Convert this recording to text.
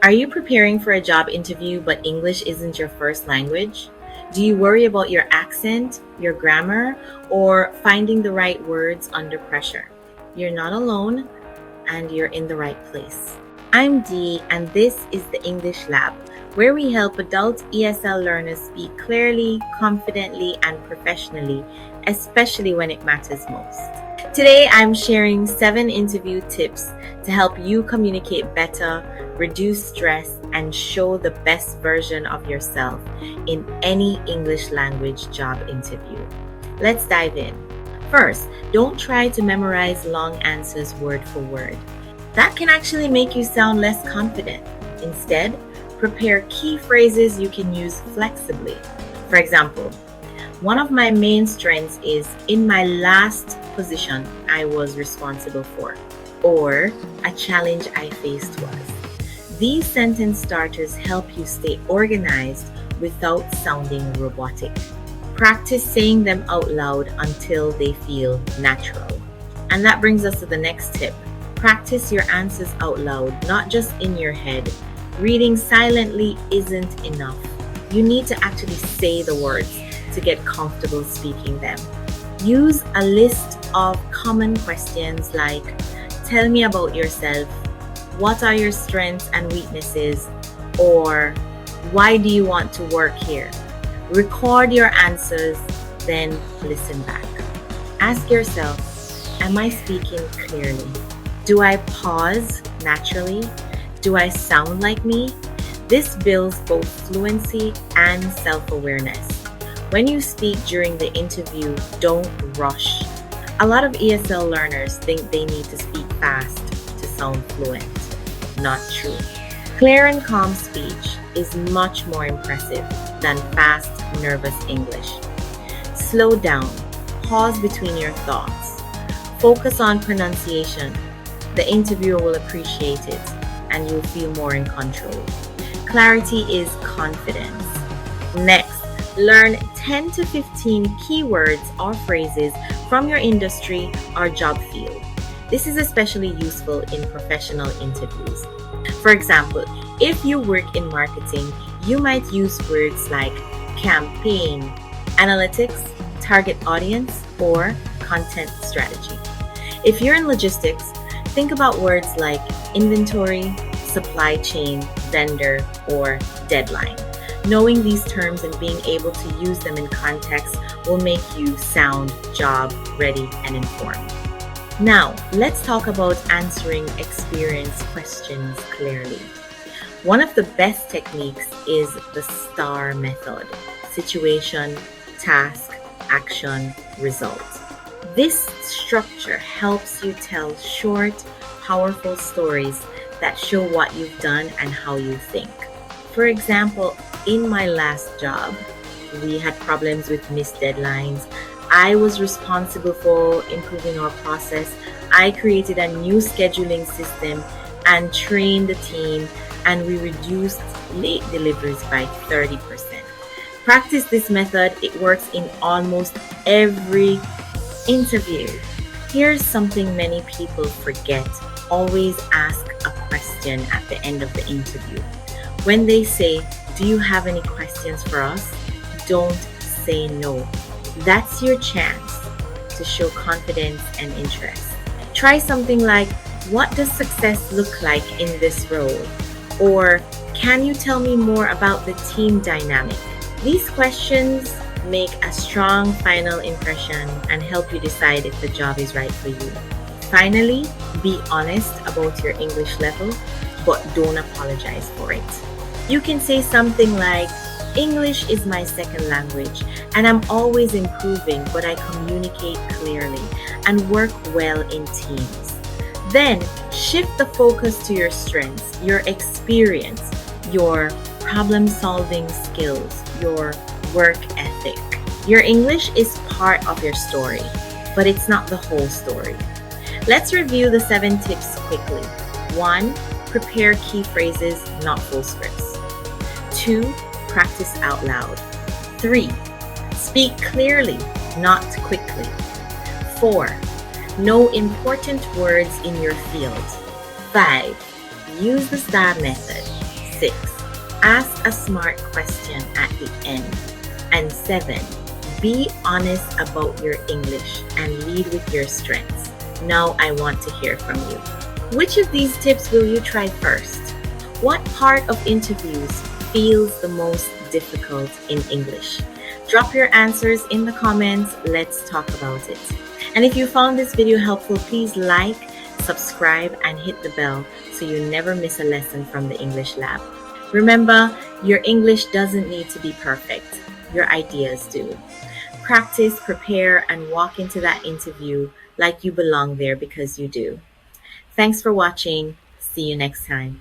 Are you preparing for a job interview but English isn't your first language? Do you worry about your accent, your grammar, or finding the right words under pressure? You're not alone and you're in the right place. I'm Dee, and this is the English Lab, where we help adult ESL learners speak clearly, confidently, and professionally, especially when it matters most. Today, I'm sharing 7 interview tips to help you communicate better, reduce stress, and show the best version of yourself in any English language job interview. Let's dive in. First, don't try to memorize long answers word for word. That can actually make you sound less confident. Instead, prepare key phrases you can use flexibly. For example, one of my main strengths is in my last position I was responsible for, or a challenge I faced was. These sentence starters help you stay organized without sounding robotic. Practice saying them out loud until they feel natural. And that brings us to the next tip. Practice your answers out loud, not just in your head. Reading silently isn't enough. You need to actually say the words to get comfortable speaking them. Use a list of common questions like, tell me about yourself, what are your strengths and weaknesses, or why do you want to work here? Record your answers, then listen back. Ask yourself, am I speaking clearly? Do I pause naturally? Do I sound like me? This builds both fluency and self-awareness. When you speak during the interview, don't rush. A lot of ESL learners think they need to speak fast to sound fluent. Not true. Clear and calm speech is much more impressive than fast, nervous English. Slow down. Pause between your thoughts. Focus on pronunciation. The interviewer will appreciate it and you'll feel more in control. Clarity is confidence. Next, learn 10 to 15 keywords or phrases from your industry or job field. This is especially useful in professional interviews. For example, if you work in marketing, you might use words like campaign, analytics, target audience, or content strategy. If you're in logistics, think about words like inventory, supply chain, vendor, or deadline. Knowing these terms and being able to use them in context will make you sound job ready and informed. Now, let's talk about answering experience questions clearly. One of the best techniques is the STAR method: situation, task, action, result. This structure helps you tell short, powerful stories that show what you've done and how you think. For example, in my last job, we had problems with missed deadlines. I was responsible for improving our process. I created a new scheduling system and trained the team, and we reduced late deliveries by 30%. Practice this method. It works in almost every interview. Here's something many people forget. Always ask a question at the end of the interview. When they say, do you have any questions for us? Don't say no. That's your chance to show confidence and interest. Try something like, what does success look like in this role? Or, can you tell me more about the team dynamic? These questions make a strong final impression and help you decide if the job is right for you. Finally, be honest about your English level, but don't apologize for it. You can say something like, English is my second language and I'm always improving, but I communicate clearly and work well in teams. Then shift the focus to your strengths, your experience, your problem-solving skills, your work ethic. Your English is part of your story, but it's not the whole story. Let's review the 7 tips quickly. 1. Prepare key phrases, not full scripts. 2. Practice out loud. 3. Speak clearly, not quickly. 4. Know important words in your field. 5. Use the STAR method. 6. Ask a smart question at the end. And 7. Be honest about your English and lead with your strengths. Now I want to hear from you. Which of these tips will you try first? What part of interviews feels the most difficult in English? Drop your answers in the comments. Let's talk about it. And if you found this video helpful, please like, subscribe, and hit the bell so you never miss a lesson from the English Lab. Remember, your English doesn't need to be perfect. Your ideas do. Practice, prepare, and walk into that interview like you belong there because you do. Thanks for watching. See you next time.